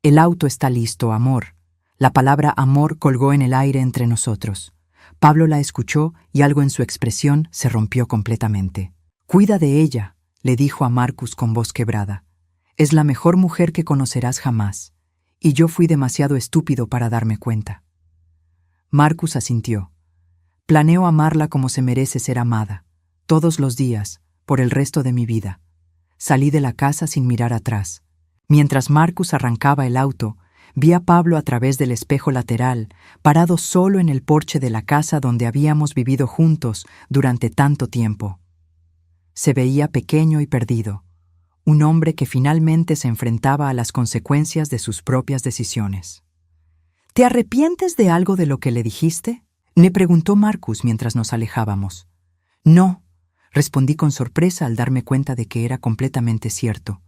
El auto está listo, amor. La palabra amor colgó en el aire entre nosotros. Pablo la escuchó y algo en su expresión se rompió completamente. Cuida de ella, le dijo a Marcus con voz quebrada. Es la mejor mujer que conocerás jamás. Y yo fui demasiado estúpido para darme cuenta. Marcus asintió. Planeo amarla como se merece ser amada, todos los días, por el resto de mi vida. Salí de la casa sin mirar atrás. Mientras Marcus arrancaba el auto, vi a Pablo a través del espejo lateral, parado solo en el porche de la casa donde habíamos vivido juntos durante tanto tiempo. Se veía pequeño y perdido, un hombre que finalmente se enfrentaba a las consecuencias de sus propias decisiones. ¿Te arrepientes de algo de lo que le dijiste?, me preguntó Marcus mientras nos alejábamos. No, respondí con sorpresa al darme cuenta de que era completamente cierto.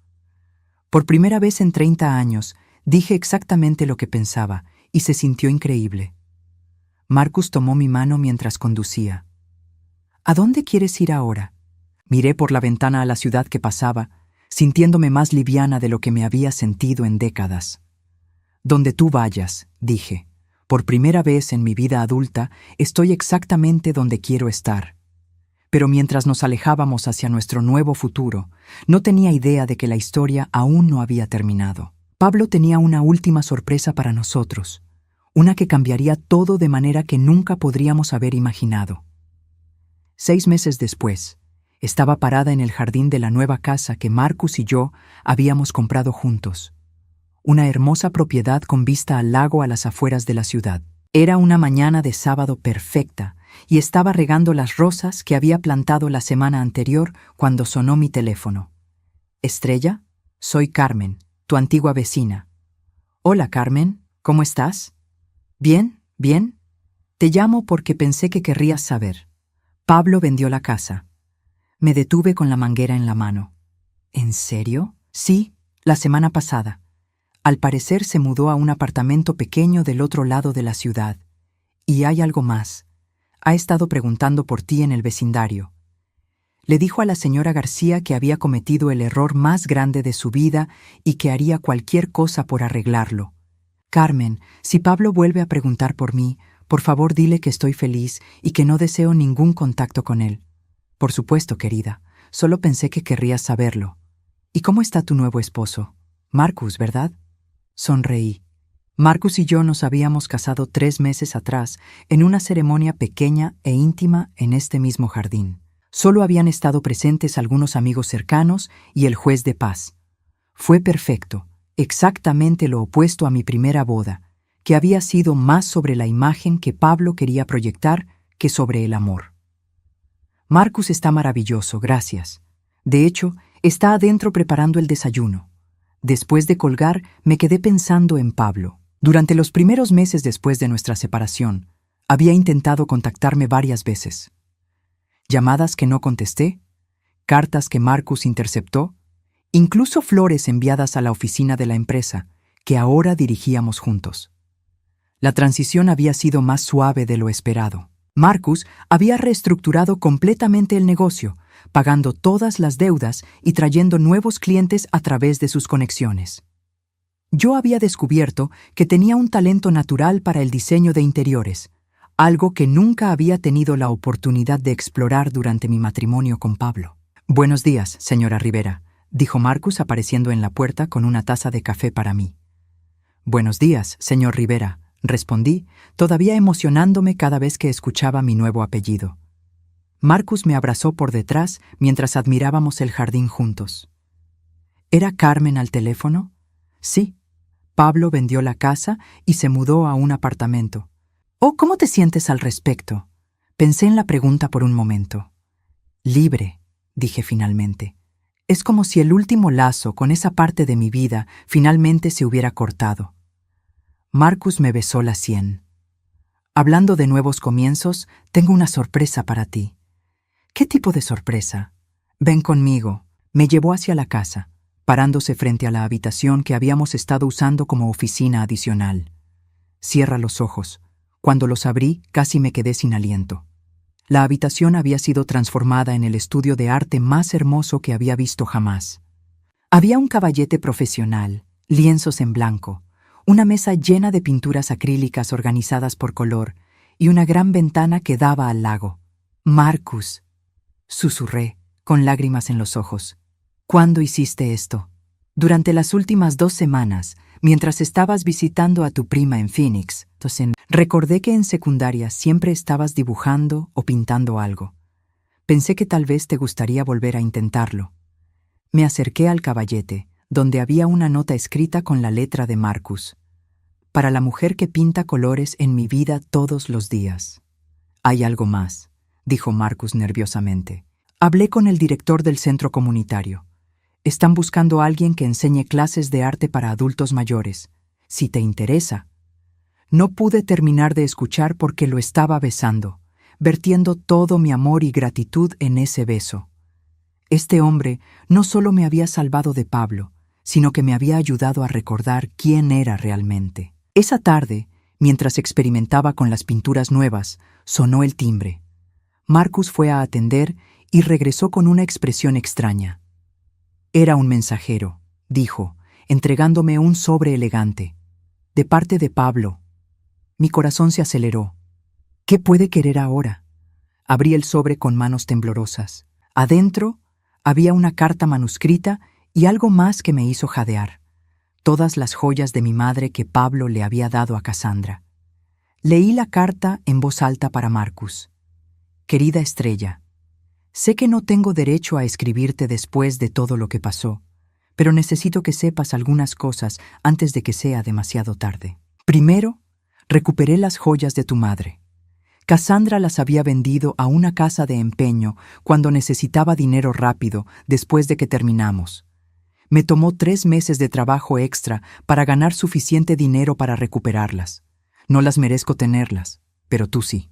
Por primera vez en 30 años, dije exactamente lo que pensaba y se sintió increíble. Marcus tomó mi mano mientras conducía. ¿A dónde quieres ir ahora? Miré por la ventana a la ciudad que pasaba, sintiéndome más liviana de lo que me había sentido en décadas. Donde tú vayas, dije. Por primera vez en mi vida adulta, estoy exactamente donde quiero estar. Pero mientras nos alejábamos hacia nuestro nuevo futuro, no tenía idea de que la historia aún no había terminado. Pablo tenía una última sorpresa para nosotros, una que cambiaría todo de manera que nunca podríamos haber imaginado. 6 meses después, estaba parada en el jardín de la nueva casa que Marcus y yo habíamos comprado juntos. Una hermosa propiedad con vista al lago a las afueras de la ciudad. Era una mañana de sábado perfecta y estaba regando las rosas que había plantado la semana anterior cuando sonó mi teléfono. «Estrella, soy Carmen, tu antigua vecina». «Hola, Carmen, ¿cómo estás?» «Bien, bien. Te llamo porque pensé que querrías saber. Pablo vendió la casa». Me detuve con la manguera en la mano. «¿En serio?» «Sí, la semana pasada. Al parecer se mudó a un apartamento pequeño del otro lado de la ciudad. Y hay algo más. Ha estado preguntando por ti en el vecindario. Le dijo a la señora García que había cometido el error más grande de su vida y que haría cualquier cosa por arreglarlo. Carmen, si Pablo vuelve a preguntar por mí, por favor dile que estoy feliz y que no deseo ningún contacto con él». «Por supuesto, querida. Solo pensé que querrías saberlo. ¿Y cómo está tu nuevo esposo? Marcus, ¿verdad?» Sonreí. Marcus y yo nos habíamos casado 3 meses atrás en una ceremonia pequeña e íntima en este mismo jardín. Solo habían estado presentes algunos amigos cercanos y el juez de paz. Fue perfecto, exactamente lo opuesto a mi primera boda, que había sido más sobre la imagen que Pablo quería proyectar que sobre el amor. «Marcus está maravilloso, gracias. De hecho, está adentro preparando el desayuno». Después de colgar, me quedé pensando en Pablo. Durante los primeros meses después de nuestra separación, había intentado contactarme varias veces. Llamadas que no contesté, cartas que Marcus interceptó, incluso flores enviadas a la oficina de la empresa, que ahora dirigíamos juntos. La transición había sido más suave de lo esperado. Marcus había reestructurado completamente el negocio, pagando todas las deudas y trayendo nuevos clientes a través de sus conexiones. Yo había descubierto que tenía un talento natural para el diseño de interiores, algo que nunca había tenido la oportunidad de explorar durante mi matrimonio con Pablo. «Buenos días, señora Rivera», dijo Marcus apareciendo en la puerta con una taza de café para mí. «Buenos días, señor Rivera», respondí, todavía emocionándome cada vez que escuchaba mi nuevo apellido. Marcus me abrazó por detrás mientras admirábamos el jardín juntos. ¿Era Carmen al teléfono? Sí. Pablo vendió la casa y se mudó a un apartamento. «Oh, ¿cómo te sientes al respecto?» Pensé en la pregunta por un momento. «Libre», dije finalmente. Es como si el último lazo con esa parte de mi vida finalmente se hubiera cortado. Marcus me besó la sien. Hablando de nuevos comienzos, tengo una sorpresa para ti. ¿Qué tipo de sorpresa? Ven conmigo. Me llevó hacia la casa, parándose frente a la habitación que habíamos estado usando como oficina adicional. Cierra los ojos. Cuando los abrí, casi me quedé sin aliento. La habitación había sido transformada en el estudio de arte más hermoso que había visto jamás. Había un caballete profesional, lienzos en blanco, una mesa llena de pinturas acrílicas organizadas por color y una gran ventana que daba al lago. «Marcus», susurré, con lágrimas en los ojos. «¿Cuándo hiciste esto?» «Durante las últimas 2 semanas, mientras estabas visitando a tu prima en Phoenix». Recordé que en secundaria siempre estabas dibujando o pintando algo. Pensé que tal vez te gustaría volver a intentarlo. Me acerqué al caballete, donde había una nota escrita con la letra de Marcus. «Para la mujer que pinta colores en mi vida todos los días». «Hay algo más», dijo Marcus nerviosamente. «Hablé con el director del centro comunitario. Están buscando a alguien que enseñe clases de arte para adultos mayores. Si te interesa». No pude terminar de escuchar porque lo estaba besando, vertiendo todo mi amor y gratitud en ese beso. Este hombre no solo me había salvado de Pablo, sino que me había ayudado a recordar quién era realmente. Esa tarde, mientras experimentaba con las pinturas nuevas, sonó el timbre. Marcus fue a atender y regresó con una expresión extraña. «Era un mensajero», dijo, entregándome un sobre elegante. «De parte de Pablo». Mi corazón se aceleró. ¿Qué puede querer ahora? Abrí el sobre con manos temblorosas. Adentro había una carta manuscrita y algo más que me hizo jadear. Todas las joyas de mi madre que Pablo le había dado a Cassandra. Leí la carta en voz alta para Marcus. «Querida Estrella, sé que no tengo derecho a escribirte después de todo lo que pasó, pero necesito que sepas algunas cosas antes de que sea demasiado tarde. Primero, recuperé las joyas de tu madre. Cassandra las había vendido a una casa de empeño cuando necesitaba dinero rápido después de que terminamos. Me tomó 3 meses de trabajo extra para ganar suficiente dinero para recuperarlas. No las merezco tenerlas, pero tú sí.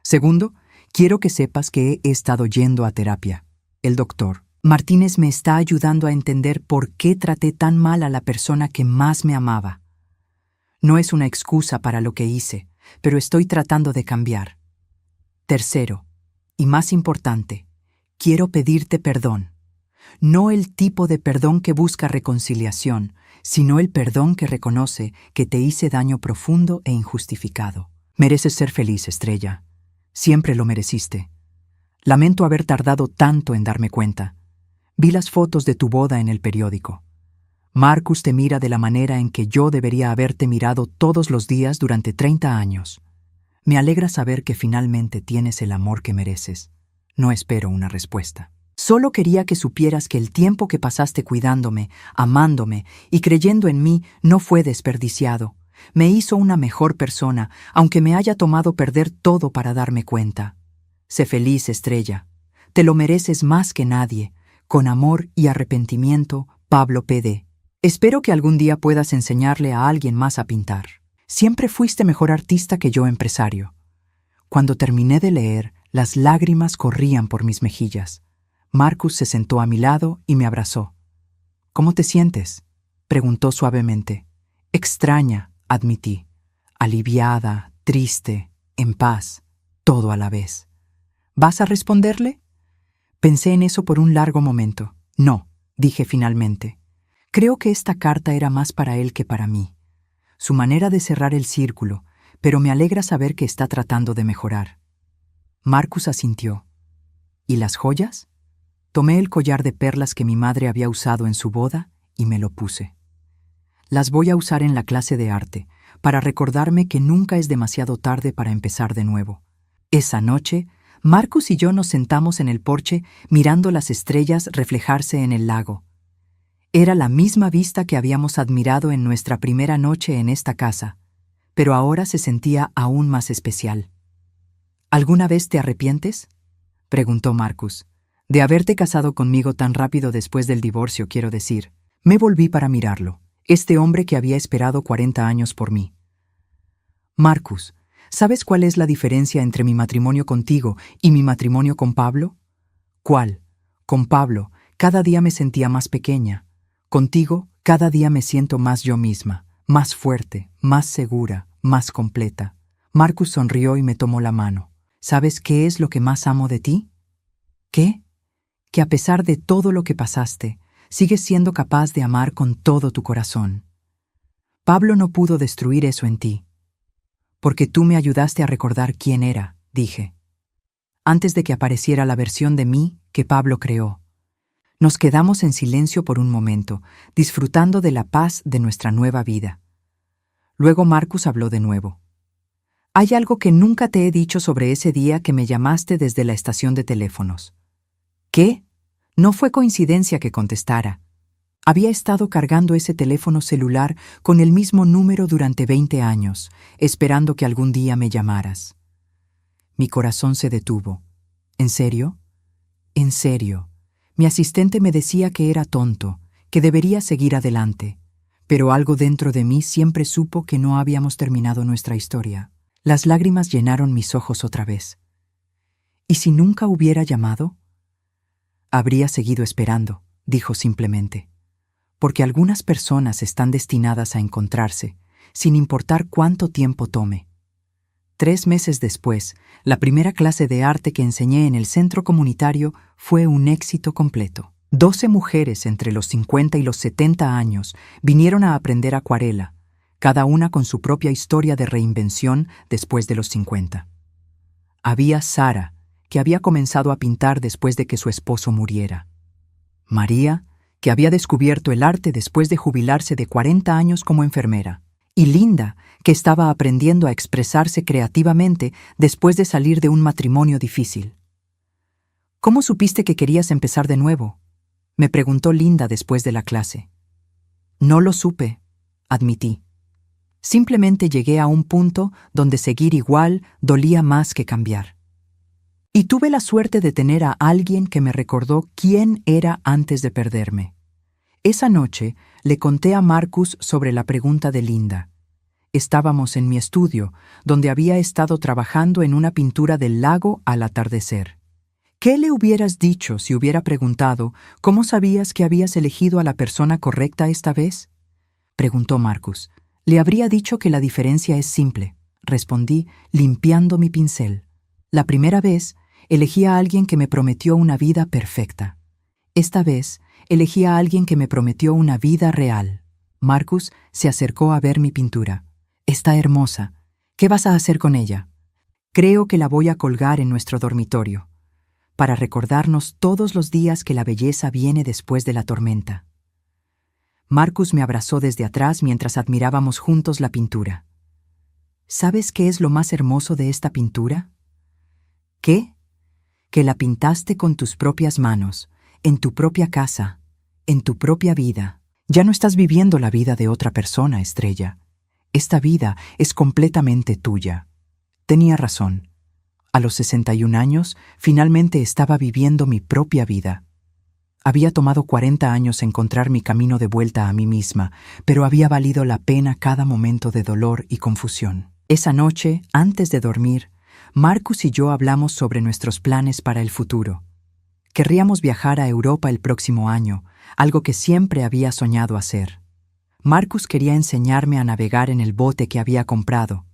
Segundo, quiero que sepas que he estado yendo a terapia. El doctor Martínez me está ayudando a entender por qué traté tan mal a la persona que más me amaba. No es una excusa para lo que hice, pero estoy tratando de cambiar. Tercero, y más importante, quiero pedirte perdón. No el tipo de perdón que busca reconciliación, sino el perdón que reconoce que te hice daño profundo e injustificado. Mereces ser feliz, Estrella. Siempre lo mereciste. Lamento haber tardado tanto en darme cuenta. Vi las fotos de tu boda en el periódico. Marcus te mira de la manera en que yo debería haberte mirado todos los días durante 30 años. Me alegra saber que finalmente tienes el amor que mereces. No espero una respuesta. Solo quería que supieras que el tiempo que pasaste cuidándome, amándome y creyendo en mí no fue desperdiciado. Me hizo una mejor persona, aunque me haya tomado perder todo para darme cuenta. Sé feliz, Estrella. Te lo mereces más que nadie. Con amor y arrepentimiento, Pablo P.D. Espero que algún día puedas enseñarle a alguien más a pintar. Siempre fuiste mejor artista que yo empresario. Cuando terminé de leer, las lágrimas corrían por mis mejillas. Marcus se sentó a mi lado y me abrazó. «¿Cómo te sientes?», preguntó suavemente. «Extraña», admití. «Aliviada, triste, en paz, todo a la vez». «¿Vas a responderle?». Pensé en eso por un largo momento. «No», dije finalmente. Creo que esta carta era más para él que para mí. Su manera de cerrar el círculo, pero me alegra saber que está tratando de mejorar. Marcus asintió. «¿Y las joyas?». Tomé el collar de perlas que mi madre había usado en su boda y me lo puse. «Las voy a usar en la clase de arte, para recordarme que nunca es demasiado tarde para empezar de nuevo». Esa noche, Marcus y yo nos sentamos en el porche mirando las estrellas reflejarse en el lago. Era la misma vista que habíamos admirado en nuestra primera noche en esta casa, pero ahora se sentía aún más especial. «¿Alguna vez te arrepientes?», preguntó Marcus. De haberte casado conmigo tan rápido después del divorcio, quiero decir. Me volví para mirarlo, este hombre que había esperado 40 años por mí. Marcus, ¿sabes cuál es la diferencia entre mi matrimonio contigo y mi matrimonio con Pablo? ¿Cuál? Con Pablo, cada día me sentía más pequeña. Contigo, cada día me siento más yo misma, más fuerte, más segura, más completa. Marcus sonrió y me tomó la mano. ¿Sabes qué es lo que más amo de ti? ¿Qué? Que a pesar de todo lo que pasaste, sigues siendo capaz de amar con todo tu corazón. Pablo no pudo destruir eso en ti. Porque tú me ayudaste a recordar quién era, dije. Antes de que apareciera la versión de mí que Pablo creó. Nos quedamos en silencio por un momento, disfrutando de la paz de nuestra nueva vida. Luego Marcus habló de nuevo. Hay algo que nunca te he dicho sobre ese día que me llamaste desde la estación de teléfonos. ¿Qué? No fue coincidencia que contestara. Había estado cargando ese teléfono celular con el mismo número durante 20 años, esperando que algún día me llamaras. Mi corazón se detuvo. ¿En serio? En serio. Mi asistente me decía que era tonto, que debería seguir adelante, pero algo dentro de mí siempre supo que no habíamos terminado nuestra historia. Las lágrimas llenaron mis ojos otra vez. ¿Y si nunca hubiera llamado? Habría seguido esperando, dijo simplemente, porque algunas personas están destinadas a encontrarse, sin importar cuánto tiempo tome. 3 meses después, la primera clase de arte que enseñé en el centro comunitario fue un éxito completo. 12 mujeres entre los 50 y los 70 años vinieron a aprender acuarela, cada una con su propia historia de reinvención después de los 50. Había Sara, que había comenzado a pintar después de que su esposo muriera. María, que había descubierto el arte después de jubilarse de 40 años como enfermera. Y Linda, que estaba aprendiendo a expresarse creativamente después de salir de un matrimonio difícil. ¿Cómo supiste que querías empezar de nuevo?, me preguntó Linda después de la clase. No lo supe, admití. Simplemente llegué a un punto donde seguir igual dolía más que cambiar. Y tuve la suerte de tener a alguien que me recordó quién era antes de perderme. Esa noche le conté a Marcus sobre la pregunta de Linda. Estábamos en mi estudio, donde había estado trabajando en una pintura del lago al atardecer. ¿Qué le hubieras dicho si hubiera preguntado cómo sabías que habías elegido a la persona correcta esta vez? Preguntó Marcus. Le habría dicho que la diferencia es simple, respondí, limpiando mi pincel. La primera vez, elegí a alguien que me prometió una vida perfecta. Esta vez, elegí a alguien que me prometió una vida real. Marcus se acercó a ver mi pintura. Está hermosa. ¿Qué vas a hacer con ella? Creo que la voy a colgar en nuestro dormitorio, para recordarnos todos los días que la belleza viene después de la tormenta. Marcus me abrazó desde atrás mientras admirábamos juntos la pintura. ¿Sabes qué es lo más hermoso de esta pintura? ¿Qué? Que la pintaste con tus propias manos, en tu propia casa, en tu propia vida. Ya no estás viviendo la vida de otra persona, Estrella. Esta vida es completamente tuya. Tenía razón. A los 61 años, finalmente estaba viviendo mi propia vida. Había tomado 40 años encontrar mi camino de vuelta a mí misma, pero había valido la pena cada momento de dolor y confusión. Esa noche, antes de dormir, Marcus y yo hablamos sobre nuestros planes para el futuro. Querríamos viajar a Europa el próximo año, algo que siempre había soñado hacer. Marcus quería enseñarme a navegar en el bote que había comprado.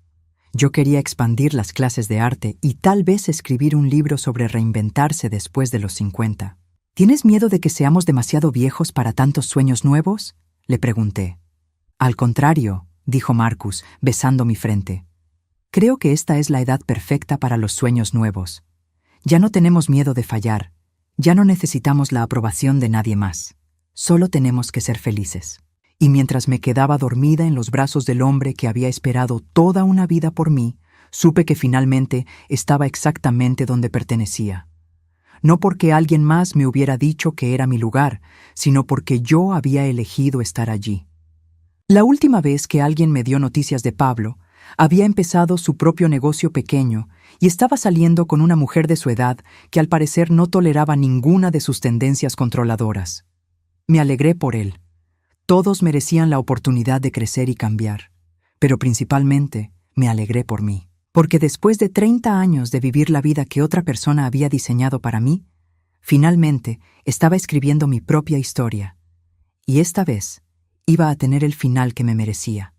Yo quería expandir las clases de arte y tal vez escribir un libro sobre reinventarse después de los 50. ¿Tienes miedo de que seamos demasiado viejos para tantos sueños nuevos?, le pregunté. Al contrario, dijo Marcus, besando mi frente. Creo que esta es la edad perfecta para los sueños nuevos. Ya no tenemos miedo de fallar. Ya no necesitamos la aprobación de nadie más. Solo tenemos que ser felices. Y mientras me quedaba dormida en los brazos del hombre que había esperado toda una vida por mí, supe que finalmente estaba exactamente donde pertenecía. No porque alguien más me hubiera dicho que era mi lugar, sino porque yo había elegido estar allí. La última vez que alguien me dio noticias de Pablo, Había empezado su propio negocio pequeño y estaba saliendo con una mujer de su edad que al parecer no toleraba ninguna de sus tendencias controladoras. Me alegré por él. Todos merecían la oportunidad de crecer y cambiar, pero principalmente me alegré por mí, porque después de 30 años de vivir la vida que otra persona había diseñado para mí, finalmente estaba escribiendo mi propia historia, y esta vez iba a tener el final que me merecía.